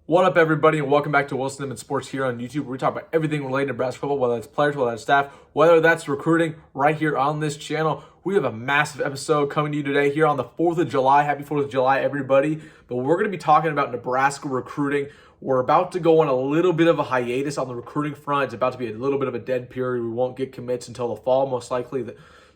What up, everybody, and welcome back to Wilson and Sports here on YouTube, where we talk about everything related to Nebraska football, whether that's players, whether that's staff, whether that's recruiting, right here on this channel. We have a massive episode coming to you today here on the 4th of July. Happy 4th of July, everybody. But we're going to be talking about Nebraska recruiting. We're about to go on a little bit of a hiatus on the recruiting front. It's about to be a little bit of a dead period. We won't get commits until the fall, most likely.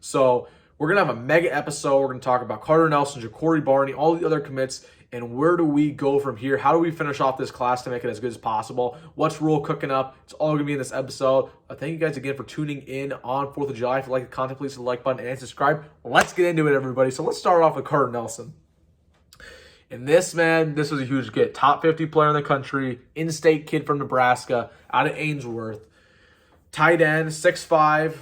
So we're going to have a mega episode. We're going to talk about Carlon Jones, Jacory Barney, all the other commits, and where do we go from here? How do we finish off this class to make it as good as possible? What's Rule cooking up? It's all going to be in this episode. Thank you guys again for tuning in on 4th of July. If you like the content, please hit the like button and subscribe. Let's get into it, everybody. So let's start off with Carlon Jones. And this, man, this was a huge get. Top 50 player in the country, in-state kid from Nebraska, out of Ainsworth. Tight end, 6'5".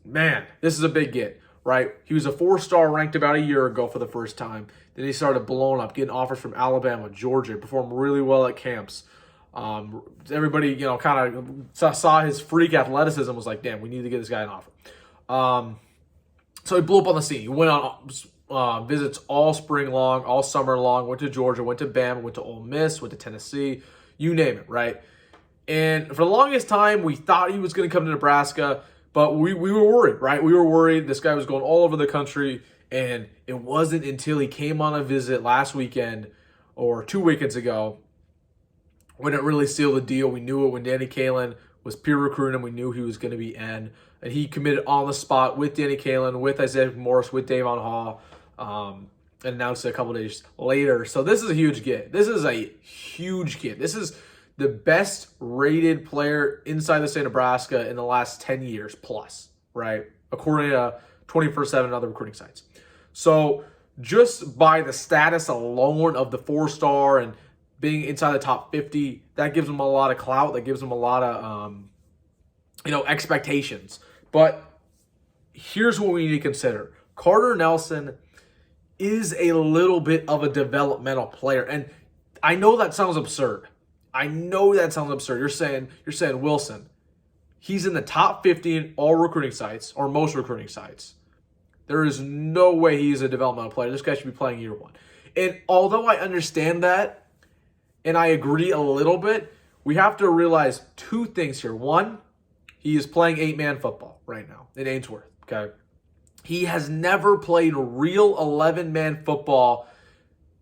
Man, this is a big get, right? He was a 4-star ranked about a year ago for the first time. Then he started blowing up, getting offers from Alabama, Georgia, performed really well at camps. Everybody, kind of saw his freak athleticism, was like, damn, we need to get this guy an offer. So he blew up on the scene. He went on visits all spring long, all summer long, went to Georgia, went to Bama, went to Ole Miss, went to Tennessee, you name it, right? And for the longest time, we thought he was going to come to Nebraska, but we were worried, right? We were worried. This guy was going all over the country. And it wasn't until he came on a visit last weekend or 2 weekends ago when it really sealed the deal. We knew it when Danny Kawan was peer recruiting him. We knew he was going to be in. And he committed on the spot with Danny Kawan, with Isaiah Morris, with Davon Hall, and announced it a couple days later. So this is a huge get. This is a huge get. This is the best rated player inside the state of Nebraska in the last 10 years plus, right? According to 24/7 and other recruiting sites. So just by the status alone of the 4-star and being inside the top 50, that gives him a lot of clout. That gives him a lot of, expectations. But here's what we need to consider. Carlon Jones is a little bit of a developmental player. And I know that sounds absurd. You're saying, Wilson, he's in the top 50 in all recruiting sites, or most recruiting sites. There is no way he's a developmental player. This guy should be playing year one. And although I understand that, and I agree a little bit, we have to realize two things here. One, he is playing 8-man football right now in Ainsworth, okay? He has never played real 11-man football,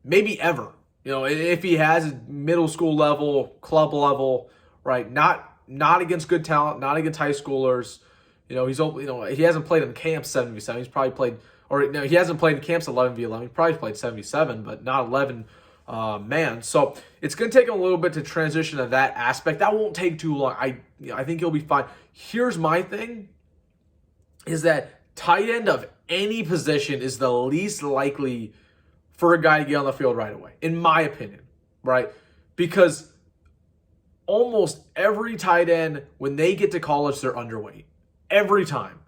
maybe ever. If he has, middle school level, club level, right? Not against good talent, not against high schoolers. He hasn't played in camps 7v7. He's probably played, he hasn't played in camps 11v11. He probably played 7v7, but not 11 man. So it's going to take him a little bit to transition to that aspect. That won't take too long. I think he'll be fine. Here's my thing, is that tight end of any position is the least likely for a guy to get on the field right away, in my opinion, right? Because almost every tight end, when they get to college, they're underweight. Every time.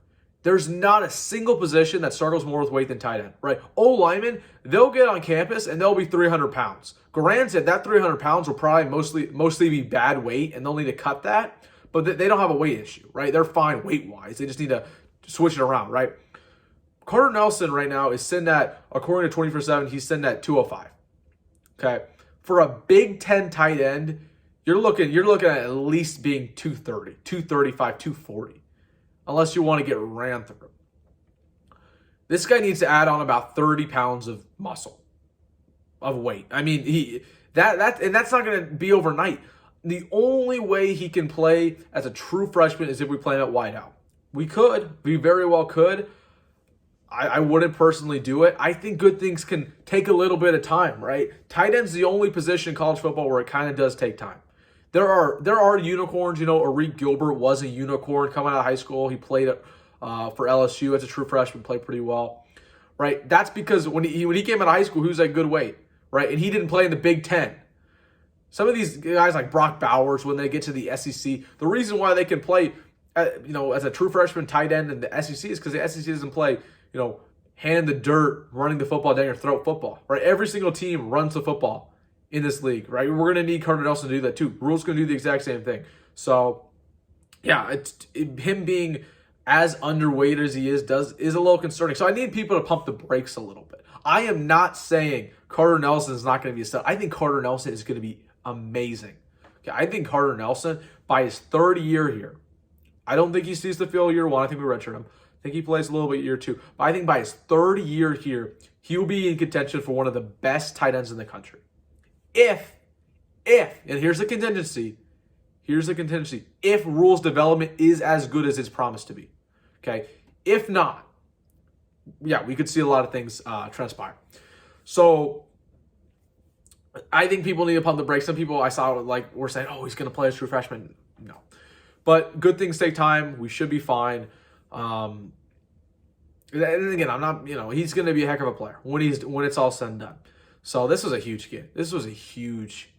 There's not a single position that struggles more with weight than tight end, right? O-linemen, they'll get on campus and they'll be 300 pounds. Granted, that 300 pounds will probably mostly be bad weight, and they'll need to cut that, but they don't have a weight issue, right? They're fine weight-wise. They just need to switch it around, right? Carlon Jones right now is sitting at, according to 24/7, he's sitting at 205. Okay? For a Big Ten tight end, you're looking at least being 230, 235, 240. Unless you want to get ran through. This guy needs to add on about 30 pounds of muscle, of weight. I mean, that's not going to be overnight. The only way he can play as a true freshman is if we play him at wideout. We very well could. I wouldn't personally do it. I think good things can take a little bit of time, right? Tight end's the only position in college football where it kind of does take time. There are unicorns. Arik Gilbert was a unicorn coming out of high school. He played for LSU as a true freshman, played pretty well, right? That's because when he came out of high school, he was at good weight, right? And he didn't play in the Big Ten. Some of these guys like Brock Bowers, when they get to the SEC, the reason why they can play, as a true freshman tight end in the SEC is because the SEC doesn't play, hand in the dirt, running the football down your throat football, right? Every single team runs the football in this league, right? We're going to need Carlon Jones to do that too. Rule's going to do the exact same thing. So, yeah, him being as underweight as he is a little concerning. So I need people to pump the brakes a little bit. I am not saying Carlon Jones is not going to be a stud. I think Carlon Jones is going to be amazing. Okay, I think Carter Nelson, by his third year here, I don't think he sees the field year one. I think we redshirt him. I think he plays a little bit year two. But I think by his third year here, he will be in contention for one of the best tight ends in the country. If, and here's the contingency, if Rule's development is as good as it's promised to be. Okay? If not, yeah, we could see a lot of things transpire. So I think people need to pump the brakes. Some people I saw were saying, oh, he's going to play as true freshman. No. But good things take time. We should be fine. And again, I'm not, he's going to be a heck of a player when it's all said and done. So this was a huge game. This was a huge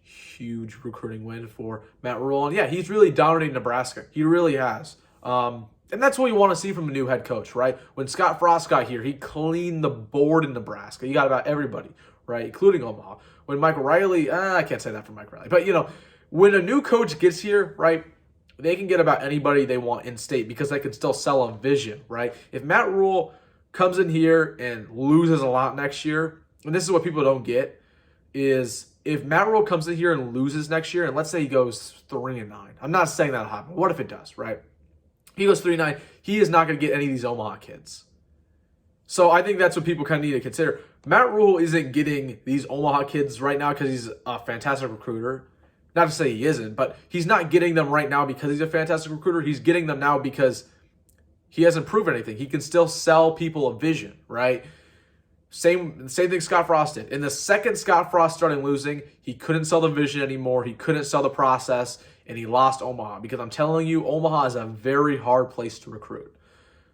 recruiting win for Matt Rhule. And yeah, he's really dominating Nebraska. He really has. And that's what you want to see from a new head coach, right? When Scott Frost got here, he cleaned the board in Nebraska. He got about everybody, right, including Omaha. When Mike Riley, I can't say that for Mike Riley, but when a new coach gets here, right, they can get about anybody they want in state because they can still sell a vision, right? If Matt Rhule comes in here and loses a lot next year, and this is what people don't get, is if Matt Rhule comes in here and loses next year, and let's say he goes 3-9, I'm not saying that'll happen. What if it does, right? He goes 3-9, he is not going to get any of these Omaha kids. So I think that's what people kind of need to consider. Matt Rhule isn't getting these Omaha kids right now because he's a fantastic recruiter. Not to say he isn't, but he's not getting them right now because he's a fantastic recruiter. He's getting them now because he hasn't proven anything. He can still sell people a vision, right? Same thing Scott Frost did. In the second Scott Frost started losing, he couldn't sell the vision anymore. He couldn't sell the process, and he lost Omaha. Because I'm telling you, Omaha is a very hard place to recruit.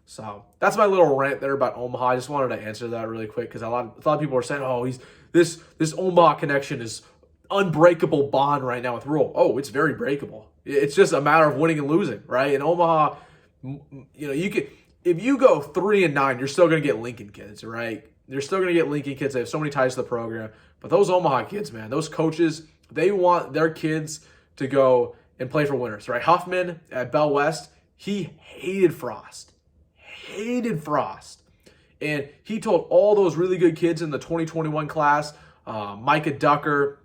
So that's my little rant there about Omaha. I just wanted to answer that really quick because a lot of people are saying, "Oh, this Omaha connection is unbreakable bond right now with Rhule." Oh, it's very breakable. It's just a matter of winning and losing, right? In Omaha, you could, if you go 3-9, you're still going to get Lincoln kids, right? You're still going to get Lincoln kids. They have so many ties to the program. But those Omaha kids, man, those coaches, they want their kids to go and play for winners, right? Huffman at Bell West, he hated Frost. And he told all those really good kids in the 2021 class, Micah Ducker,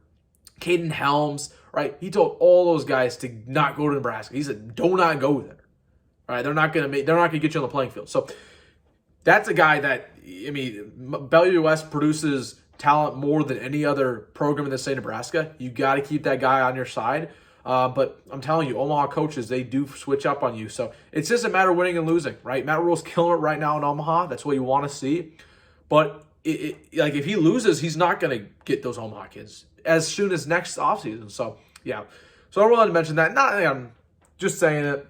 Caden Helms, right? He told all those guys to not go to Nebraska. He said, "Do not go there." All right, they're not going to get you on the playing field. So that's a guy that, Bellevue West produces talent more than any other program in the state of Nebraska. You got to keep that guy on your side. But I'm telling you, Omaha coaches, they do switch up on you. So it's just a matter of winning and losing, right? Matt Rhule's killing it right now in Omaha. That's what you want to see. But if he loses, he's not going to get those Omaha kids as soon as next offseason. So, yeah. So I wanted to mention that. I'm just saying it.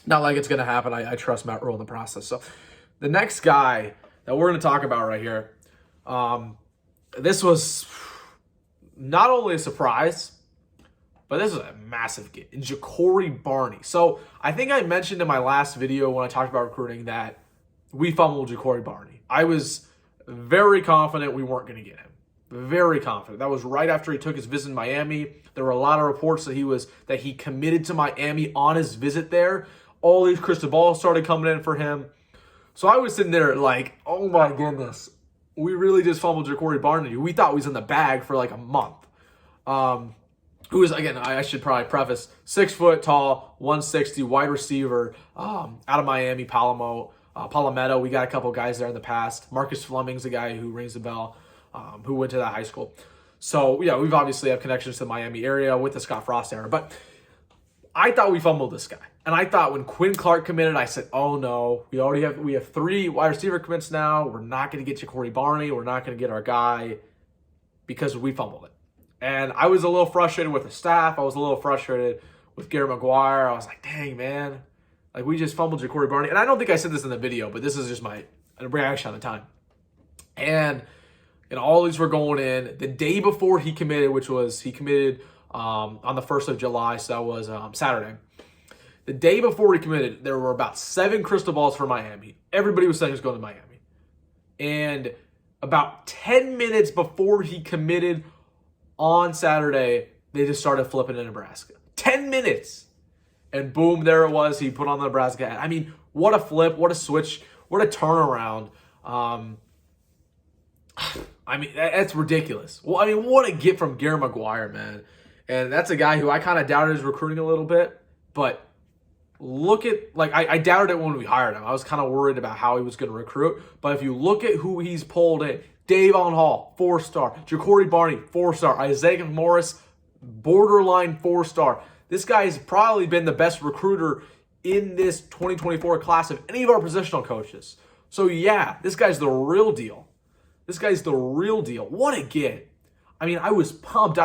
Not like it's going to happen. I trust Matt Rhule in the process. So the next guy that we're going to talk about right here, this was not only a surprise, but this is a massive get. Jacory Barney. So I think I mentioned in my last video when I talked about recruiting that we fumbled Jacory Barney. I was very confident we weren't going to get him. Very confident. That was right after he took his visit in Miami. There were a lot of reports that he committed to Miami on his visit there. All these crystal balls started coming in for him. So I was sitting there like, oh my goodness, we really just fumbled Jacory Barney. We thought he was in the bag for like a month. Who is, again, I should probably preface, 6 foot tall, 160, wide receiver, out of Miami, Palmetto. We got a couple guys there in the past. Marcus Fleming's a guy who rings the bell, who went to that high school. So, yeah, we've obviously have connections to the Miami area with the Scott Frost era. But I thought we fumbled this guy. And I thought when Quinn Clark committed, I said, oh no, we have 3 wide receiver commits now. We're not going to get Jacory Barney. We're not going to get our guy because we fumbled it. And I was a little frustrated with the staff. I was a little frustrated with Garrett McGuire. I was like, dang, man. Like, we just fumbled Jacory Barney. And I don't think I said this in the video, but this is just my reaction at the time. And all these were going in. The day before he committed, he committed on the 1st of July, so that was Saturday. The day before he committed, there were about 7 crystal balls for Miami. Everybody was saying he was going to Miami. And about 10 minutes before he committed on Saturday, they just started flipping in Nebraska. 10 minutes. And boom, there it was. He put on the Nebraska hat. I mean, what a flip, what a switch, what a turnaround. I mean, that's ridiculous. Well, I mean, what a get from Garrett McGuire, man. And that's a guy who I kind of doubted his recruiting a little bit. But look at, like, I doubted it when we hired him. I was kind of worried about how he was going to recruit. But if you look at who he's pulled in, Davon Hall, 4-star. Jacory Barney, 4-star. Isaiah Morris, borderline 4-star. This guy has probably been the best recruiter in this 2024 class of any of our positional coaches. So, yeah, this guy's the real deal. This guy's the real deal. What a get. I mean, I was pumped.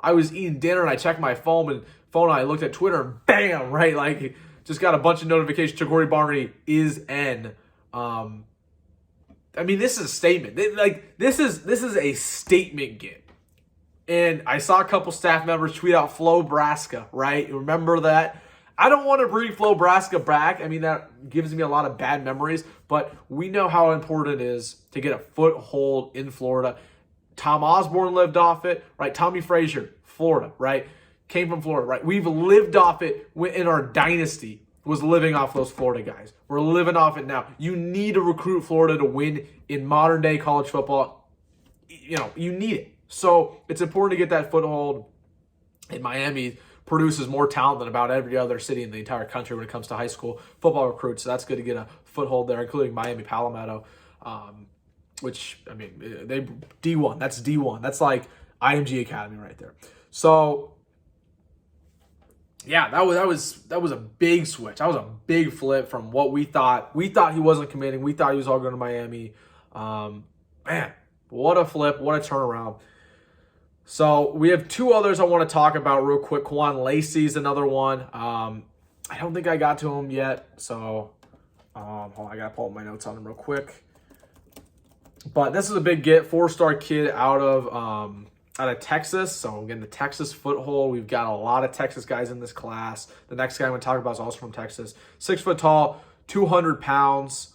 I was eating dinner, and I checked my phone, and I looked at Twitter, and bam, right? Like, just got a bunch of notifications. Jacory Barney is N. I mean, this is a statement. This is a statement get. And I saw a couple staff members tweet out Nebraska, right? Remember that? I don't want to bring Nebraska back. I mean, that gives me a lot of bad memories. But we know how important it is to get a foothold in Florida. Tom Osborne lived off it, right? Tommy Frazier, Florida, right? Came from Florida, right? We've lived off it in our dynasty. Was living off those Florida guys. We're living off it now. You need to recruit Florida to win in modern day college football. You know, you need it. So it's important to get that foothold. And Miami produces more talent than about every other city in the entire country when it comes to high school football recruits. So that's good to get a foothold there, including Miami Palmetto, which, I mean, they D1. That's D1. That's like IMG Academy right there. So yeah, that was a big switch. That was a big flip from what we thought. We thought he wasn't committing. We thought he was all going to Miami. Man, what a flip. What a turnaround. So we have two others I want to talk about real quick. Kawan Lacey is another one. I don't think I got to him yet. So hold on, I got to pull up my notes on him real quick. But this is a big get. 4-star kid out of Texas. So again, the Texas foothold. We've got a lot of Texas guys in this class. The next guy I'm going to talk about is also from Texas. 6 foot tall, 200 pounds.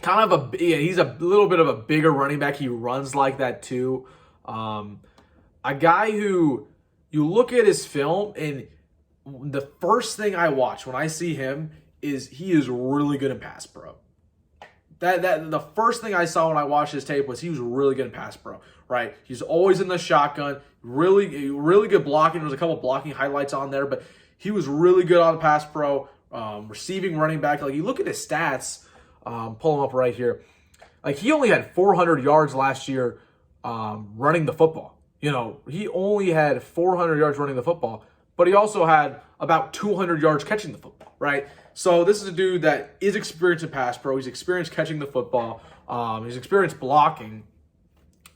Kind of he's a little bit of a bigger running back. He runs like that too. A guy who you look at his film, and the first thing I watch when I see him is he is really good in pass pro. That the first thing I saw when I watched his tape was he was really good in pass pro, right? He's always in the shotgun, really good blocking. There's a couple blocking highlights on there, but he was really good on pass pro, receiving running back. Like, you look at his stats, pull them up right here. Like, he only had 400 yards last year running the football. You know, he only had 400 yards running the football, but he also had about 200 yards catching the football, right? So this is a dude that is experienced in pass pro. He's experienced catching the football. He's experienced blocking.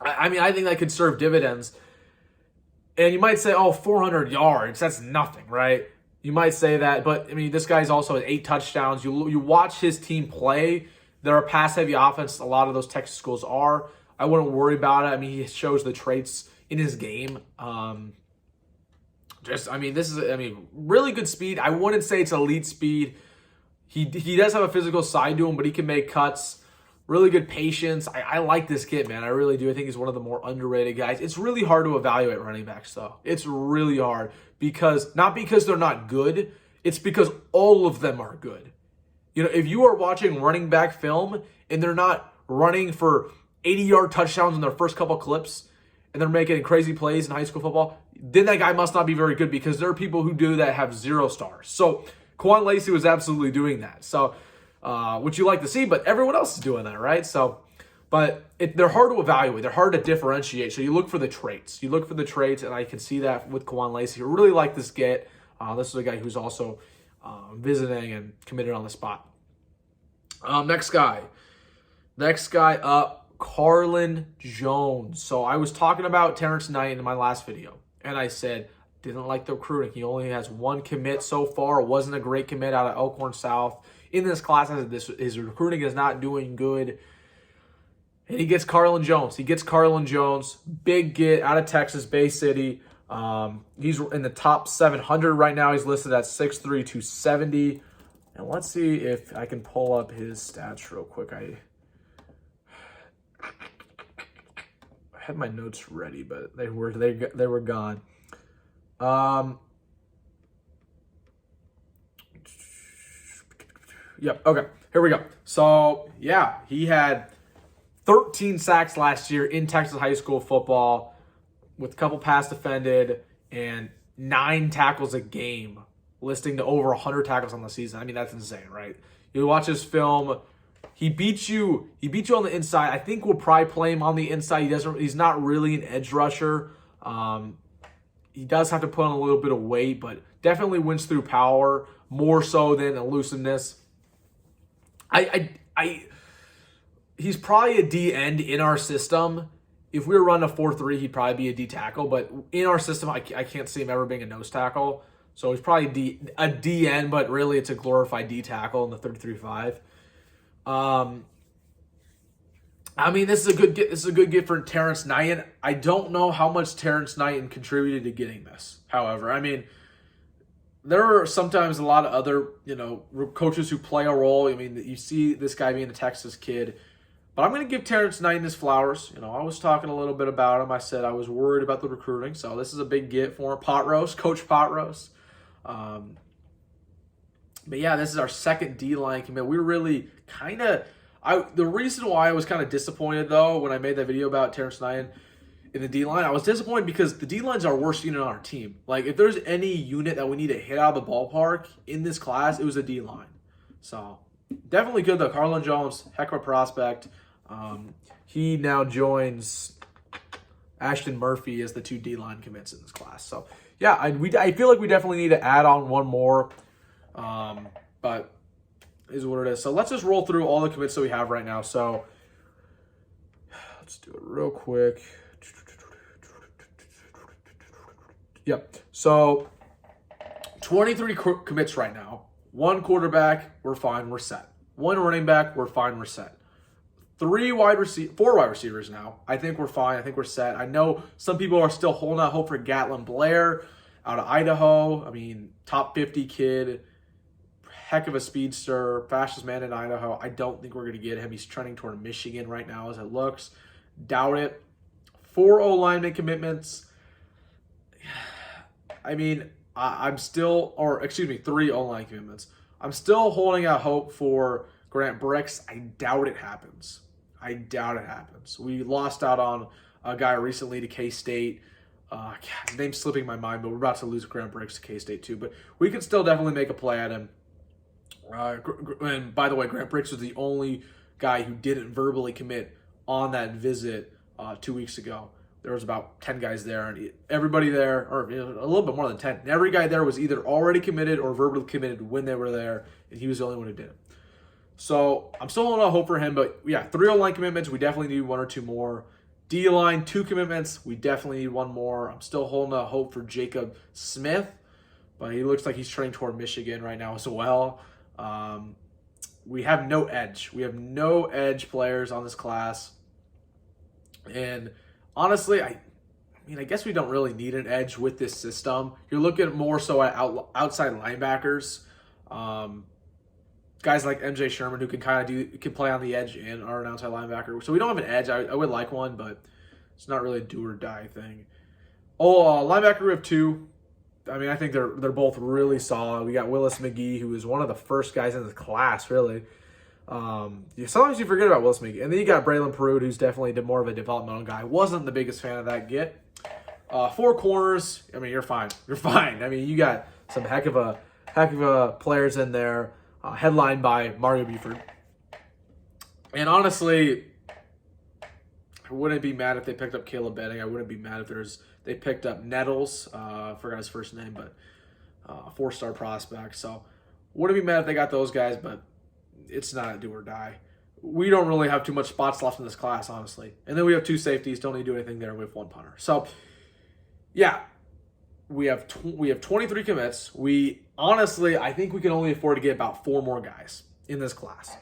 I mean, I think that could serve dividends. And you might say, oh, 400 yards, that's nothing, right? You might say that, but I mean, this guy's also at 8 touchdowns. You watch his team play. They're a pass-heavy offense. A lot of those Texas schools are. I wouldn't worry about it. I mean, he shows the traits in his game. Really good speed. I wouldn't say it's elite speed. He does have a physical side to him, but he can make cuts. Really good patience. I like this kid, man. I really do. I think he's one of the more underrated guys. It's really hard to evaluate running backs, though. It's really hard not because they're not good. It's because all of them are good. You know, if you are watching running back film and they're not running for 80-yard touchdowns in their first couple clips and they're making crazy plays in high school football, then that guy must not be very good, because there are people who do that have 0 stars. So Kawan Lacey was absolutely doing that. So, which you like to see, but everyone else is doing that, right? So, but they're hard to evaluate. They're hard to differentiate. So you look for the traits. And I can see that with Kawan Lacey. I really like this get. This is a guy who's also visiting and committed on the spot. Next guy up, Carlin Jones. So I was talking about Terrence Knight in my last video, and I said, didn't like the recruiting. He only has 1 commit so far. It wasn't a great commit out of Elkhorn South. In this class, his recruiting is not doing good. And he gets Carlon Jones. Big get out of Texas, Bay City. He's in the top 700 right now. He's listed at 6'3", 270. And let's see if I can pull up his stats real quick. I had my notes ready, but they were gone. Yep. Okay. Here we go. So yeah, he had 13 sacks last year in Texas high school football. with a couple pass defended and 9 tackles a game, listing to over 100 tackles on the season. I mean, that's insane, right? You watch his film. He beats you on the inside. I think we'll probably play him on the inside. He's not really an edge rusher. He does have to put on a little bit of weight, but definitely wins through power more so than elusiveness. He's probably a D end in our system. If we were running a 4-3, he'd probably be a D tackle, but in our system, I can't see him ever being a nose tackle. So he's probably a D end, but really it's a glorified D tackle in the 33-5. I mean, this is a good get for Terrence Knighton. I don't know how much Terrence Knighton contributed to getting this. However, I mean, there are sometimes a lot of other, coaches who play a role. I mean, you see this guy being a Texas kid. But I'm going to give Terrence Knighton his flowers. I was talking a little bit about him. I said I was worried about the recruiting. So this is a big get for him. Pot roast, Coach Pot roast. But yeah, this is our second D-line commit. We were really kind of... the reason why I was kind of disappointed, though, when I made that video about Terrence Knighton in the D-line, I was disappointed because the D-line's our worst unit on our team. Like, if there's any unit that we need to hit out of the ballpark in this class, it was the D-line. So, definitely good, though. Carlon Jones, heck of a prospect. He now joins Ashton Murphy as the 2 D-line commits in this class. So, yeah, I feel like we definitely need to add on one more. But is what it is. So let's just roll through all the commits that we have right now. So let's do it real quick. Yep. So 23 commits right now. 1 quarterback, we're fine, we're set. 1 running back, we're fine, we're set. 4 wide receivers now. I think we're fine. I think we're set. I know some people are still holding out hope for Gatlin Blair out of Idaho. I mean, top 50 kid, heck of a speedster, fastest man in Idaho. I don't think we're going to get him. He's trending toward Michigan right now as it looks. Doubt it. 4 O-lineman commitments. I mean, I'm still, 3 O-line commitments. I'm still holding out hope for Grant Bricks. I doubt it happens. We lost out on a guy recently to K-State. His name's slipping my mind, but we're about to lose Grant Bricks to K-State too. But we can still definitely make a play at him. And by the way, Grant Bricks was the only guy who didn't verbally commit on that visit 2 weeks ago. There was about 10 guys there, and everybody there, or a little bit more than 10, every guy there was either already committed or verbally committed when they were there, and he was the only one who did it. So I'm still holding out hope for him, but yeah, 3 O-line commitments. We definitely need 1 or 2 more. D-line, 2 commitments. We definitely need 1 more. I'm still holding out hope for Jacob Smith, but he looks like he's trending toward Michigan right now as well. We have no edge. We have no edge players on this class. And honestly, I guess we don't really need an edge with this system. You're looking more so at outside linebackers. Guys like MJ Sherman who can play on the edge and are an outside linebacker. So we don't have an edge. I would like one, but it's not really a do or die thing. Linebacker we have 2. I mean, I think they're both really solid. We got Willis McGee, who is one of the first guys in the class, really. Sometimes you forget about Willis McGee. And then you got Braylon Perut, who's definitely more of a developmental guy. Wasn't the biggest fan of that get. 4 corners. I mean, you're fine. You're fine. I mean, you got some heck of a players in there, headlined by Mario Buford. And honestly, I wouldn't be mad if they picked up Caleb Benning. I wouldn't be mad if they picked up Nettles. I forgot his first name, but 4-star prospect. So wouldn't be mad if they got those guys, but it's not a do or die. We don't really have too much spots left in this class, honestly. And then we have 2 safeties. Don't need to do anything there. We have 1 punter. So, yeah, we have 23 commits. I think we can only afford to get about 4 more guys in this class.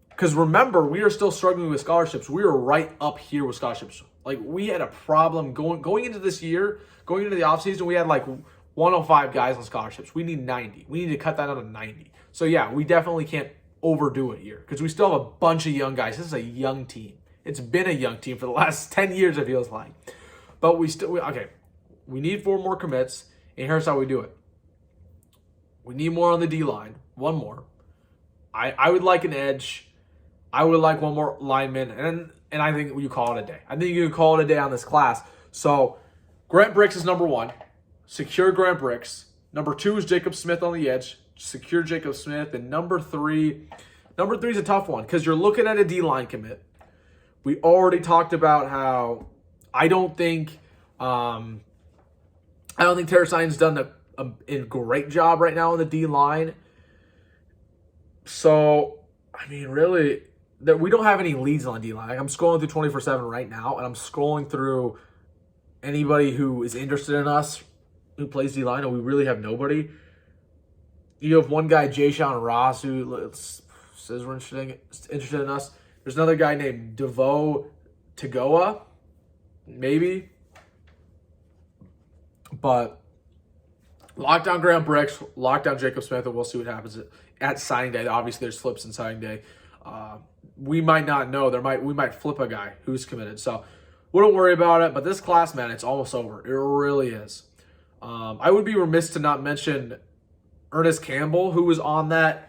Because remember, we are still struggling with scholarships. We are right up here with scholarships. Like, we had a problem going into this year, going into the offseason, we had like 105 guys on scholarships. We need 90. We need to cut that down to 90. So, yeah, we definitely can't overdo it here because we still have a bunch of young guys. This is a young team. It's been a young team for the last 10 years, it feels like. But we need 4 more commits, and here's how we do it. We need more on the D-line. 1 more. I would like an edge. I would like 1 more lineman, and I think you call it a day. I think you can call it a day on this class. So Grant Bricks is number 1. Secure Grant Bricks. Number 2 is Jacob Smith on the edge. Secure Jacob Smith. And number 3 is a tough one because you're looking at a D-line commit. We already talked about how I don't think Terry Stein's done a great job right now on the D-line. So, I mean, really, we don't have any leads on the D-line. Like, I'm scrolling through 24/7 right now, and I'm scrolling through anybody who is interested in us who plays D-line, and we really have nobody. You have one guy, Jay-Sean Ross, who says we're interested in us. There's another guy named Devo Tagoa, maybe. But lock down Graham Bricks, lock down Jacob Smith, and we'll see what happens at signing day. Obviously, there's flips in signing day. We might not know. We might flip a guy who's committed. So we don't worry about it. But this class, man, it's almost over. It really is. I would be remiss to not mention Ernest Campbell, who was on that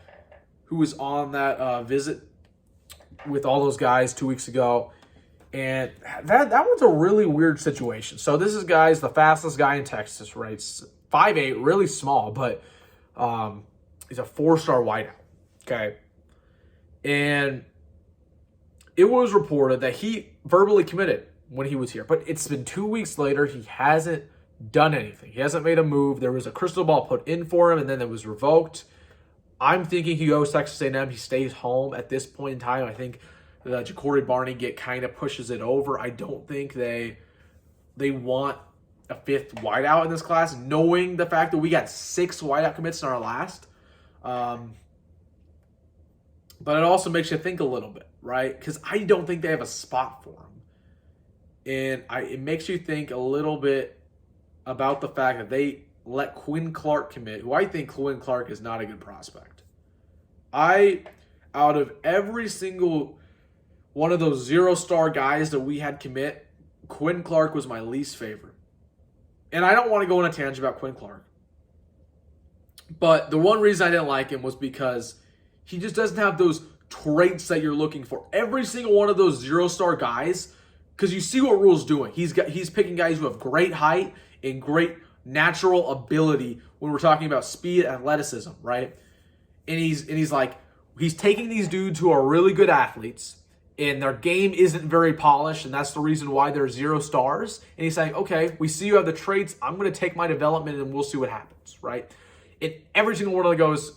visit with all those guys 2 weeks ago. And that was a really weird situation. So this is the fastest guy in Texas, right? 5'8", really small, but he's a 4-star wideout. Okay. And it was reported that he verbally committed when he was here. But it's been 2 weeks later. He hasn't done anything. He hasn't made a move. There was a crystal ball put in for him, and then it was revoked. I'm thinking he goes Texas A&M. He stays home at this point in time. I think that Jacory Barney kind of pushes it over. I don't think they want a 5th wideout in this class, knowing the fact that we got 6 wideout commits in our last. But it also makes you think a little bit, right? Because I don't think they have a spot for him. And it makes you think a little bit about the fact that they let Quinn Clark commit, who I think Quinn Clark is not a good prospect. Out of every single one of those 0-star guys that we had commit, Quinn Clark was my least favorite. And I don't want to go on a tangent about Quinn Clark. But the one reason I didn't like him was because he just doesn't have those traits that you're looking for. Every single one of those 0-star guys, because you see what Rule's doing. He's picking guys who have great height and great natural ability when we're talking about speed and athleticism, right? And he's taking these dudes who are really good athletes and their game isn't very polished, and that's the reason why they're 0 stars. And he's saying, okay, we see you have the traits. I'm going to take my development, and we'll see what happens, right? Every single one of the goes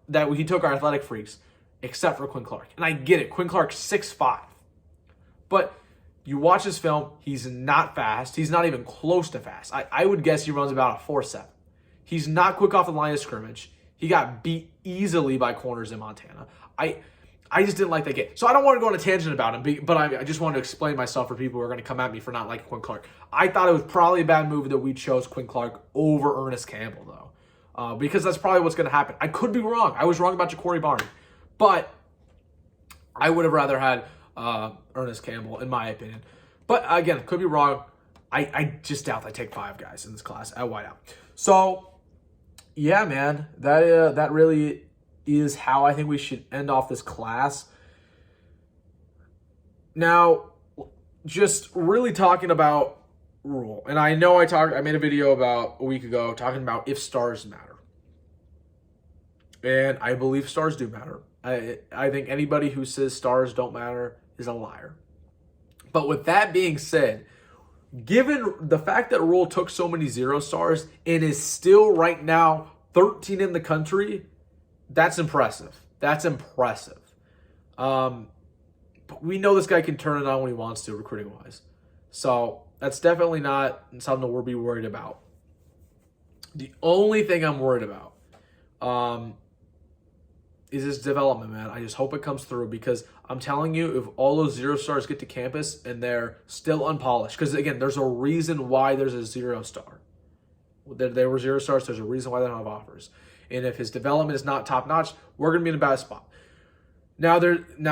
that he took our athletic freaks, except for Quinn Clark. And I get it. Quinn Clark's 6'5". But you watch his film, he's not fast. He's not even close to fast. I would guess he runs about a 4.7. He's not quick off the line of scrimmage. He got beat easily by corners in Montana. I just didn't like that game. So I don't want to go on a tangent about him, but I just wanted to explain myself for people who are going to come at me for not liking Quinn Clark. I thought it was probably a bad move that we chose Quinn Clark over Ernest Campbell, though, because that's probably what's going to happen. I could be wrong. I was wrong about Jacory Barney, but I would have rather had Ernest Campbell, in my opinion. But again, could be wrong. I just doubt they take 5 guys in this class at wideout. So, yeah, man, that really is how I think we should end off this class. Now, just really talking about Rule, and I know I made a video about a week ago talking about if stars matter, and I believe stars do matter. I think anybody who says stars don't matter is a liar. But with that being said, given the fact that Rule took so many 0 stars and is still right now 13 in the country, that's impressive. That's impressive. But we know this guy can turn it on when he wants to, recruiting-wise. So that's definitely not something we'll be worried about. The only thing I'm worried about is his development, man. I just hope it comes through, because I'm telling you, if all those 0 stars get to campus and they're still unpolished, because again, there's a reason why there's a 0 star. They were 0 stars. There's a reason why they don't have offers. And if his development is not top notch, we're going to be in a bad spot. Now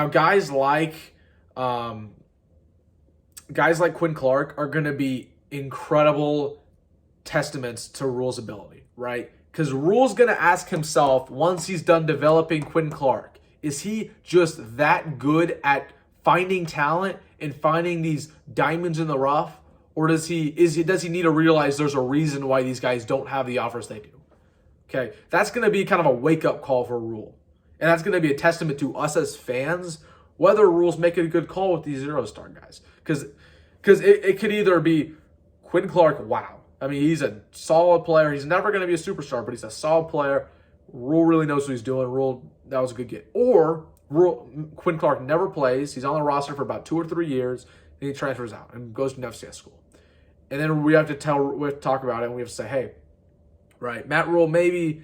guys like Quinn Clark are going to be incredible testaments to Rule's ability, right? Because Rule's going to ask himself, once he's done developing Quinn Clark, is he just that good at finding talent and finding these diamonds in the rough? Or does he need to realize there's a reason why these guys don't have the offers they do? Okay, that's going to be kind of a wake-up call for Rule. And that's going to be a testament to us as fans, whether Rule's making a good call with these zero-star guys. Because it could either be Quinn Clark, wow. I mean, he's a solid player. He's never going to be a superstar, but he's a solid player. Rule really knows what he's doing. Rule, that was a good get. Or Quinn Clark never plays. He's on the roster for about 2 or 3 years, and he transfers out and goes to an FCS school. And then we have to talk about it, and we have to say, hey, right, Matt Rule, maybe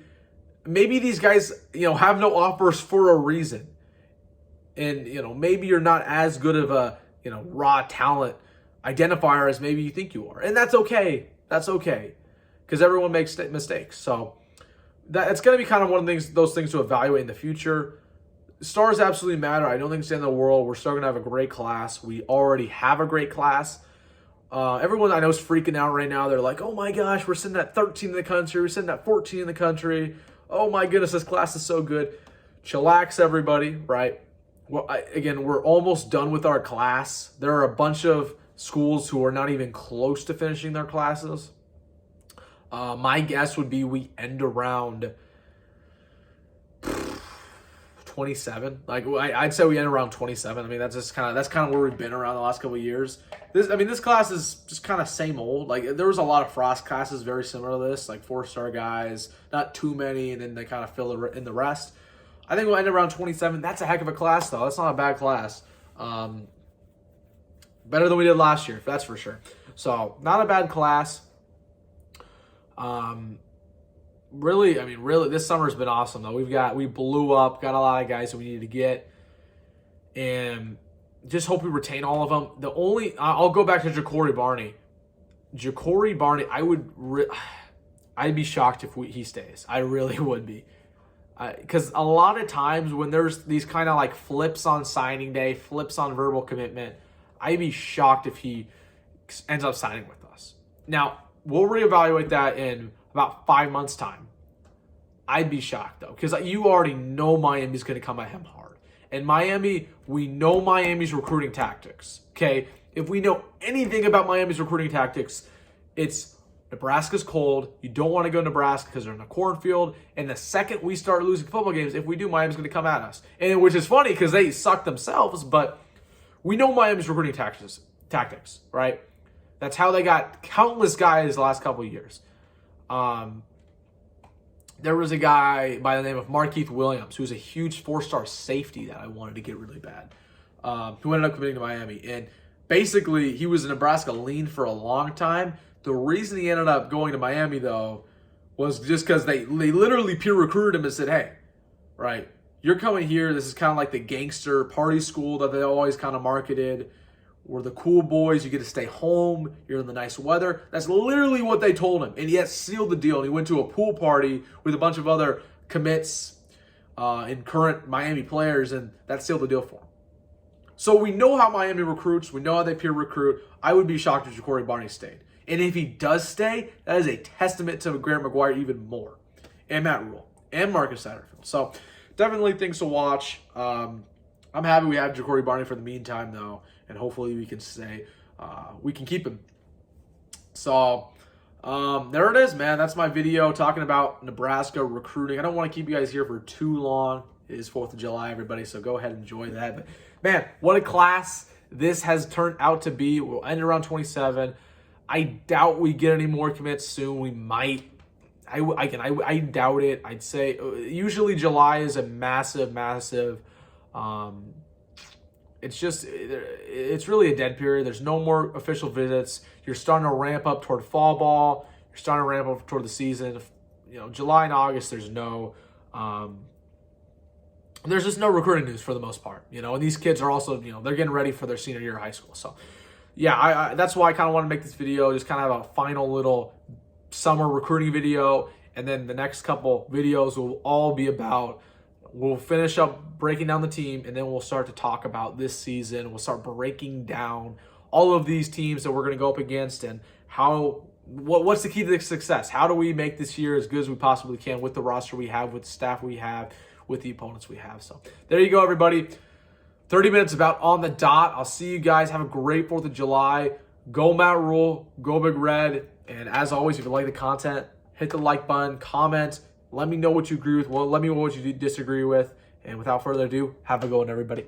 these guys, have no offers for a reason. And, maybe you're not as good of a, raw talent identifier as maybe you think you are. And that's okay. That's okay. Because everyone makes mistakes. So it's going to be kind of one of those things to evaluate in the future. Stars absolutely matter. I don't think it's the end of the world. We're still going to have a great class. We already have a great class. Everyone I know is freaking out right now. They're like, oh my gosh, we're sitting at 13 in the country. We're sitting at 14 in the country. Oh my goodness, this class is so good. Chillax, everybody, right? Well, again, we're almost done with our class. There are a bunch of schools who are not even close to finishing their classes. My guess would be we end around 27. Like I'd say we end around 27. I mean, that's kind of where we've been around the last couple of years. This class is just kind of same old. Like there was a lot of Frost classes very similar to this, like 4-star guys, not too many, and then they kind of fill in the rest. I think we'll end around 27. That's a heck of a class, though. That's not a bad class. Better than we did last year, that's for sure. So not a bad class. Really, this summer's been awesome though. We blew up, got a lot of guys that we needed to get, and just hope we retain all of them. I'll go back to Jacory Barney. Jacory Barney, I'd be shocked if he stays. I really would be, because a lot of times when there's these kind of like flips on signing day, flips on verbal commitment, I'd be shocked if he ends up signing with us. Now we'll reevaluate that in about 5 months' time. I'd be shocked, though, because you already know Miami's going to come at him hard. And Miami, we know Miami's recruiting tactics, okay? If we know anything about Miami's recruiting tactics, it's Nebraska's cold. You don't want to go to Nebraska because they're in a cornfield. And the second we start losing football games, if we do, Miami's going to come at us. And which is funny because they suck themselves, but we know Miami's recruiting tactics, right? That's how they got countless guys the last couple of years. There was a guy by the name of Markeith Williams, who's a huge 4-star safety that I wanted to get really bad, who ended up committing to Miami. And basically, he was a Nebraska lean for a long time. The reason he ended up going to Miami, though, was just because they literally peer recruited him and said, hey, right, you're coming here. This is kind of like the gangster party school that they always kind of marketed. We're the cool boys. You get to stay home. You're in the nice weather. That's literally what they told him. And he has sealed the deal. And he went to a pool party with a bunch of other commits and current Miami players, and that sealed the deal for him. So we know how Miami recruits. We know how they peer recruit. I would be shocked if Jacory Barney stayed. And if he does stay, that is a testament to Grant McGuire even more. And Matt Rule. And Marcus Satterfield. So definitely things to watch. I'm happy we have Jacory Barney for the meantime, though. And hopefully we can we can keep him. So there it is, man. That's my video talking about Nebraska recruiting. I don't want to keep you guys here for too long. It is 4th of July, everybody, so go ahead and enjoy that. But, man, what a class this has turned out to be. We'll end around 27. I doubt we get any more commits soon. We might. I doubt it. I'd say usually July is a massive it's really a dead period. There's no more official visits. You're starting to ramp up toward fall ball. You're starting to ramp up toward the season. July and August, there's just no recruiting news for the most part. And these kids are also, they're getting ready for their senior year of high school. So, yeah, that's why I kind of want to make this video, just kind of a final little summer recruiting video. And then the next couple videos will all be about, we'll finish up breaking down the team, and then we'll start to talk about this season. We'll start breaking down all of these teams that we're going to go up against and what's the key to the success? How do we make this year as good as we possibly can with the roster we have, with the staff we have, with the opponents we have? So there you go, everybody. 30 minutes about on the dot. I'll see you guys. Have a great 4th of July. Go Matt Rule, go Big Red. And as always, if you like the content, hit the like button, comment, let me know what you agree with. Well, let me know what you disagree with. And without further ado, have a good one, everybody.